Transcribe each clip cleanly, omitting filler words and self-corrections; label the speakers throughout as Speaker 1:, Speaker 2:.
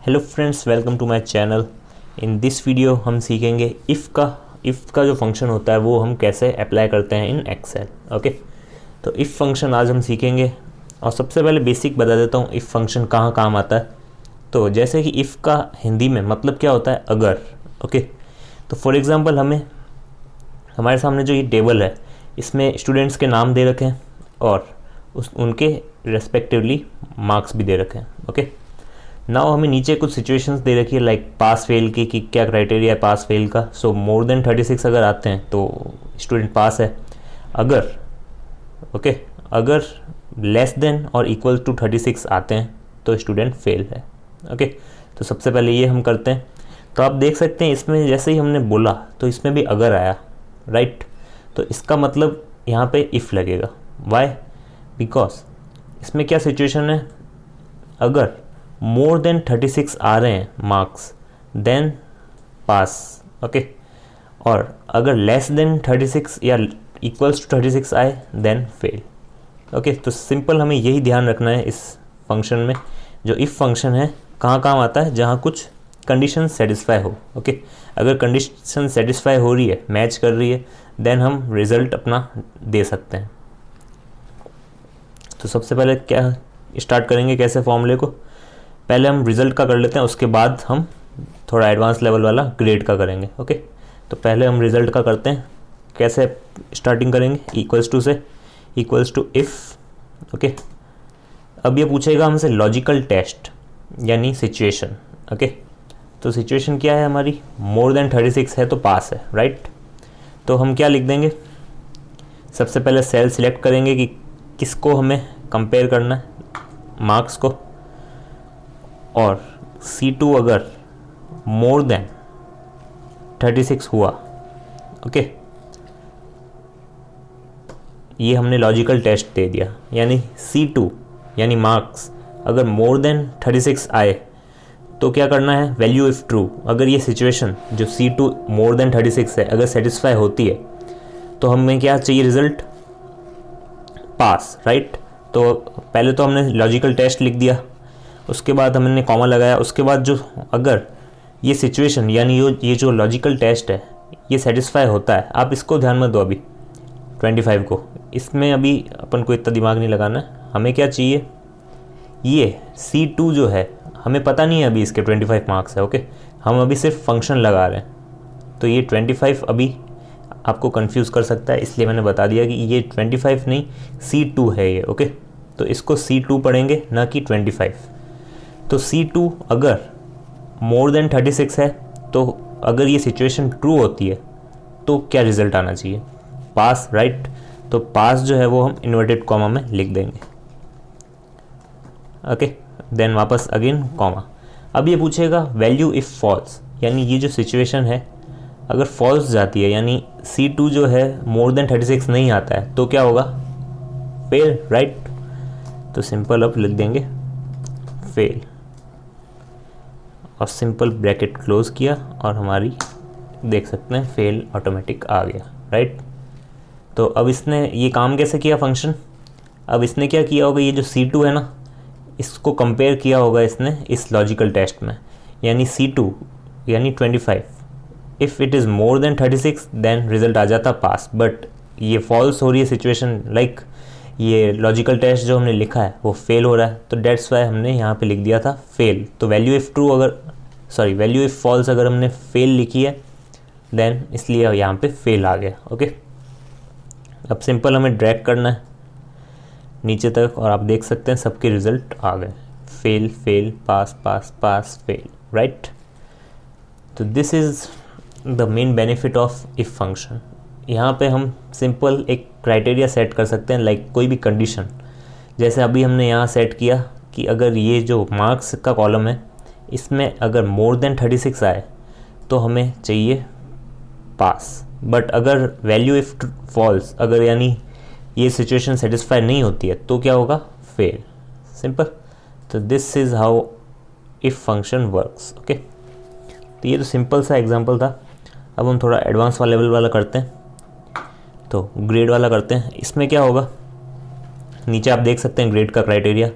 Speaker 1: Hello friends, welcome to my channel. In this video हम सीखेंगे if का जो फंक्शन होता है वो हम कैसे अप्लाई करते हैं इन एक्सेल। ओके, तो इफ़ फंक्शन आज हम सीखेंगे। और सबसे पहले बेसिक बता देता हूँ इफ़ फंक्शन कहाँ काम आता है। तो जैसे कि इफ़ का हिंदी में मतलब क्या होता है, अगर। ओके, तो फॉर एग्ज़ाम्पल हमारे सामने जो ये टेबल है इसमें स्टूडेंट्स के नाम दे रखे हैं और उनके रेस्पेक्टिवली मार्क्स भी दे रखे हैं। ओके, नाउ हमें नीचे कुछ सिचुएशंस दे रखी है लाइक पास फेल की, कि क्या क्राइटेरिया है पास फेल का। सो मोर देन 36 अगर आते हैं तो स्टूडेंट पास है। अगर लेस देन और इक्वल टू 36 आते हैं तो स्टूडेंट फेल है। ओके, तो सबसे पहले ये हम करते हैं। तो आप देख सकते हैं इसमें जैसे ही हमने बोला तो इसमें भी अगर आया, राइट। तो इसका मतलब यहाँ पे इफ़ लगेगा। वाई? बिकॉज इसमें क्या सिचुएशन है, अगर मोर देन 36 आ रहे हैं मार्क्स देन पास। ओके, और अगर लेस देन 36 या इक्वल्स टू 36 आए देन फेल। ओके, तो सिंपल हमें यही ध्यान रखना है इस फंक्शन में। जो इफ़ फंक्शन है कहाँ काम आता है, जहाँ कुछ कंडीशन सेटिस्फाई हो। ओके, अगर कंडीशन सेटिस्फाई हो रही है, मैच कर रही है, देन हम रिज़ल्ट अपना दे सकते हैं। तो सबसे पहले क्या स्टार्ट करेंगे, कैसे फॉर्मूले को। पहले हम रिज़ल्ट का कर लेते हैं, उसके बाद हम थोड़ा एडवांस लेवल वाला ग्रेड का करेंगे। ओके, तो पहले हम रिज़ल्ट का करते हैं। कैसे स्टार्टिंग करेंगे, इक्वल्स टू से इक्वल्स टू इफ़। ओके, अब ये पूछेगा हमसे लॉजिकल टेस्ट यानी सिचुएशन। ओके, तो सिचुएशन क्या है हमारी, मोर देन 36 है तो पास है, राइट। तो हम क्या लिख देंगे, सबसे पहले सेल सिलेक्ट करेंगे कि किसको हमें कंपेयर करना है, मार्क्स को। और C2 अगर मोर देन 36 हुआ, ओके, ये हमने लॉजिकल टेस्ट दे दिया। यानी C2 यानी मार्क्स अगर मोर देन 36 आए तो क्या करना है, वैल्यू इफ़ ट्रू। अगर ये सिचुएशन जो C2 मोर देन 36 है अगर सेटिस्फाई होती है तो हमें क्या चाहिए, रिजल्ट पास, राइट। तो पहले तो हमने लॉजिकल टेस्ट लिख दिया, उसके बाद हमने कॉमा लगाया। उसके बाद जो अगर ये सिचुएशन यानी ये जो लॉजिकल टेस्ट है ये सेटिस्फाई होता है, आप इसको ध्यान में दो अभी 25 को। इसमें अभी अपन को इतना दिमाग नहीं लगाना है, हमें क्या चाहिए, ये C2 जो है हमें पता नहीं है अभी इसके 25 मार्क्स है। ओके, हम अभी सिर्फ फंक्शन लगा रहे हैं, तो ये 25 अभी आपको कंफ्यूज कर सकता है, इसलिए मैंने बता दिया कि ये 25 नहीं C2 है ये। ओके, तो इसको C2 पढ़ेंगे ना कि 25। तो C2 अगर मोर देन 36 है तो अगर ये सिचुएशन ट्रू होती है तो क्या रिज़ल्ट आना चाहिए, पास, राइट। तो पास जो है वो हम इन्वर्टेड कॉमा में लिख देंगे। ओके, देन वापस अगेन कॉमा। अब ये पूछेगा वैल्यू इफ़ फॉल्स, यानी ये जो सिचुएशन है अगर फॉल्स जाती है यानी C2 जो है मोर देन 36 नहीं आता है तो क्या होगा, फेल, राइट। तो सिंपल अब लिख देंगे फेल और सिंपल ब्रैकेट क्लोज किया और हमारी देख सकते हैं फेल ऑटोमेटिक आ गया, राइट। तो अब इसने ये काम कैसे किया फंक्शन, अब इसने क्या किया होगा, ये जो C2 है ना इसको कंपेयर किया होगा इसने इस लॉजिकल टेस्ट में। यानी C2 यानी 25, if it is more than 36 then result आ जाता पास। बट ये फॉल्स हो रही है सिचुएशन, लाइक ये लॉजिकल टेस्ट जो हमने लिखा है वो फेल हो रहा है, तो डेट्स वाई हमने यहाँ पे लिख दिया था फेल। तो वैल्यू इफ़ फॉल्स अगर हमने फेल लिखी है देन इसलिए यहाँ पे फेल आ गया। ओके, अब सिंपल हमें ड्रैग करना है नीचे तक और आप देख सकते हैं सबके रिजल्ट आ गए, फेल फेल पास पास पास फेल, राइट। तो this is the main benefit of if function. यहाँ पे हम सिंपल एक क्राइटेरिया सेट कर सकते हैं, लाइक कोई भी कंडीशन। जैसे अभी हमने यहाँ सेट किया कि अगर ये जो मार्क्स का कॉलम है इसमें अगर मोर देन 36 आए तो हमें चाहिए पास। बट अगर वैल्यू इफ़ फॉल्स अगर यानी ये सिचुएशन सेटिस्फाई नहीं होती है तो क्या होगा, फेल, सिंपल। तो this is how if function works. Okay, तो ये तो सिंपल सा एग्जांपल था। अब हम थोड़ा एडवांस वाला लेवल वाला करते हैं, तो ग्रेड वाला करते हैं। इसमें क्या होगा, नीचे आप देख सकते हैं ग्रेड का क्राइटेरिया।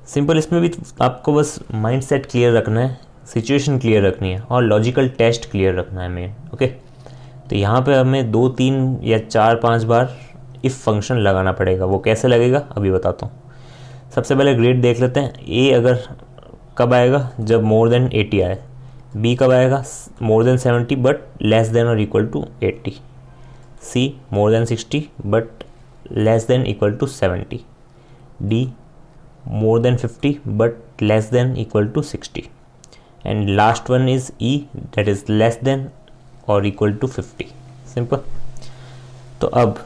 Speaker 1: सिंपल, इसमें भी आपको बस माइंड सेट क्लियर रखना है, सिचुएशन क्लियर रखनी है और लॉजिकल टेस्ट क्लियर रखना है मेन। ओके, तो यहाँ पे हमें 2 3 या 4 5 बार इफ़ फंक्शन लगाना पड़ेगा। वो कैसे लगेगा अभी बताता हूँ। सबसे पहले ग्रेड देख लेते हैं। ए अगर कब आएगा, जब मोर देन 80 आए। बी कब आएगा, more than 70 but less than और equal to 80। C more than 60 but less than equal to 70। D more than 50 but less than equal to 60, and last one is E, that is less than or equal to 50। Simple. तो अब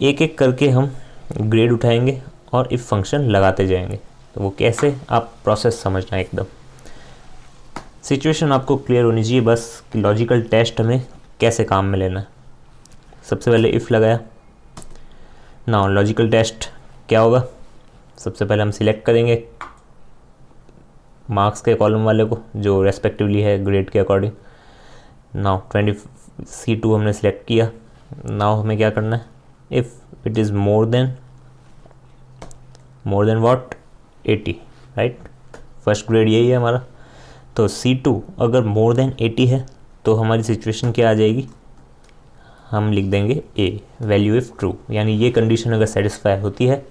Speaker 1: एक एक करके हम grade उठाएंगे और if function लगाते जाएंगे। तो वो कैसे, आप प्रोसेस समझना एकदम। सिचुएशन आपको क्लियर होनी चाहिए बस कि लॉजिकल टेस्ट हमें कैसे काम में लेना है। सबसे पहले इफ़ लगाया। नाउ लॉजिकल टेस्ट क्या होगा, सबसे पहले हम सिलेक्ट करेंगे मार्क्स के कॉलम वाले को जो रेस्पेक्टिवली है ग्रेड के अकॉर्डिंग। नाउ 20 C2 हमने सिलेक्ट किया। नाउ हमें क्या करना है, if it is more then what 80, right. First grade यही है हमारा। तो C2 अगर मोर देन 80 है तो हमारी सिचुएशन क्या आ जाएगी, हम लिख देंगे A, वैल्यू इफ़ ट्रू, यानी ये कंडीशन अगर सेटिस्फाई होती है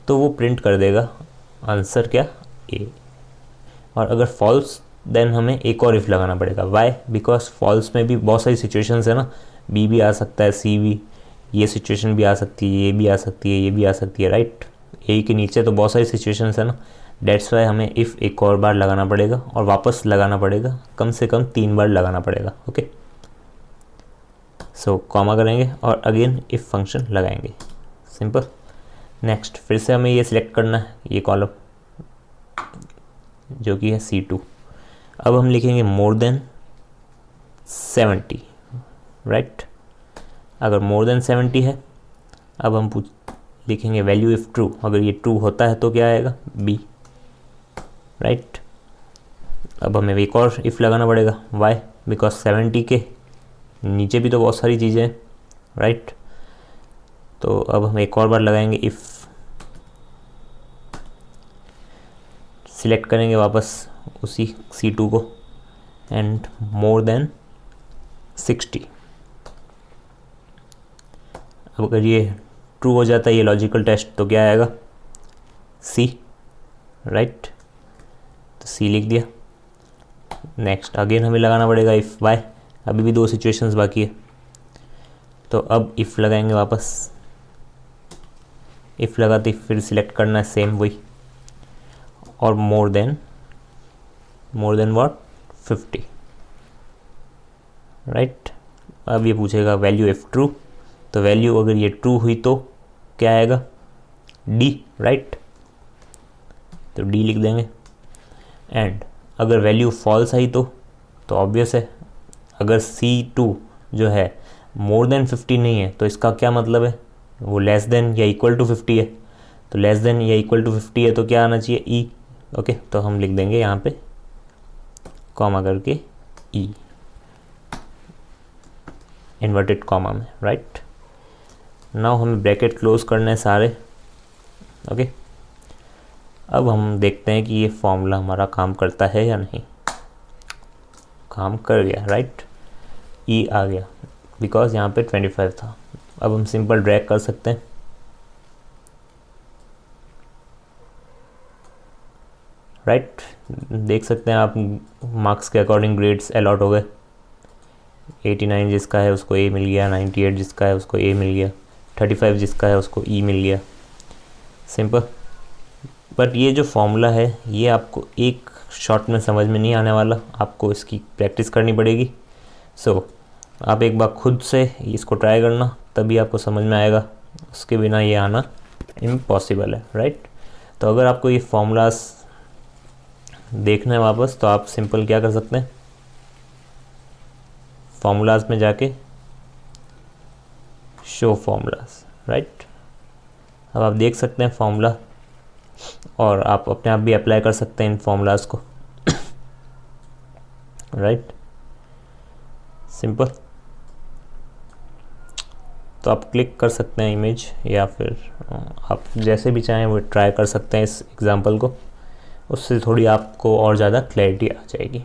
Speaker 1: तो वो प्रिंट कर देगा आंसर क्या, ए। और अगर फॉल्स देन हमें एक और इफ़ लगाना पड़ेगा। वाई, बिकॉज फॉल्स में भी बहुत सारी सिचुएशंस है ना, बी भी आ सकता है, सी भी, ये सिचुएशन भी आ सकती है, ये भी आ सकती है, ये भी आ सकती है, राइट। ए के नीचे तो बहुत सारी सिचुएशंस है ना, डेट्स वाई हमें इफ़ एक और बार लगाना पड़ेगा और वापस लगाना पड़ेगा, कम से कम 3 बार लगाना पड़ेगा। ओके, सो कॉमा करेंगे और अगेन इफ़ फंक्शन लगाएंगे। सिंपल। नेक्स्ट फिर से हमें ये सिलेक्ट करना है, ये कॉलम जो कि है C2। अब हम लिखेंगे मोर देन 70, राइट। अगर मोर देन 70 है, अब हम लिखेंगे वैल्यू इफ़ ट्रू। अगर ये ट्रू होता है तो क्या आएगा, B, राइट। अब हमें एक और इफ़ लगाना पड़ेगा। वाई, बिकॉज 70 के नीचे भी तो बहुत सारी चीज़ें हैं, राइट। तो अब हम एक और बार लगाएंगे इफ़, सिलेक्ट करेंगे वापस उसी C2 को, एंड मोर देन 60। अब अगर ये ट्रू हो जाता है ये लॉजिकल टेस्ट तो क्या आएगा, C, राइट। तो C लिख दिया। नेक्स्ट अगेन हमें लगाना पड़ेगा इफ़ वाई, अभी भी 2 सिचुएशंस बाकी है। तो अब इफ़ लगाएंगे वापस, इफ़ लगाते फिर सिलेक्ट करना है सेम वही, और मोर देन व्हाट 50, राइट। अब ये पूछेगा वैल्यू इफ़ ट्रू, तो वैल्यू अगर ये ट्रू हुई तो क्या आएगा, D, राइट। तो D लिख देंगे। एंड अगर वैल्यू फॉल्स आई तो ऑब्वियस है, अगर C2 जो है मोर देन 50 नहीं है तो इसका क्या मतलब है, वो लेस देन या इक्वल टू 50 है। तो लेस देन या इक्वल टू 50 है तो क्या आना चाहिए, E। ओके, तो हम लिख देंगे यहाँ पे कॉमा करके E, इन्वर्टेड कॉमा में, राइट। नाउ हमें ब्रैकेट क्लोज करने हैं सारे। ओके, अब हम देखते हैं कि ये फॉर्मूला हमारा काम करता है या नहीं। काम कर गया, राइट। E आ गया बिकॉज यहाँ पे 25 था। अब हम सिंपल ड्रैग कर सकते हैं, राइट। देख सकते हैं आप मार्क्स के अकॉर्डिंग ग्रेड्स अलॉट हो गए। 89 जिसका है उसको A मिल गया, 98 जिसका है उसको A मिल गया, 35 जिसका है उसको E मिल गया। सिंपल। बट ये जो फॉर्मूला है ये आपको एक शॉट में समझ में नहीं आने वाला, आपको इसकी प्रैक्टिस करनी पड़ेगी। सो आप एक बार खुद से इसको ट्राई करना, तभी आपको समझ में आएगा, उसके बिना ये आना इम्पॉसिबल है, राइट। तो अगर आपको ये फॉर्मूलाज देखना है वापस तो आप सिंपल क्या कर सकते हैं, फॉर्मूलाज में जाके शो फॉर्मूलाज, राइट। अब आप देख सकते हैं फॉर्मूला और आप अपने आप भी अप्लाई कर सकते हैं इन फॉर्मूलाज को, राइट। सिंपल। तो आप क्लिक कर सकते हैं इमेज, या फिर आप जैसे भी चाहें वो ट्राई कर सकते हैं इस एग्जांपल को। उससे थोड़ी आपको और ज़्यादा क्लैरिटी आ जाएगी।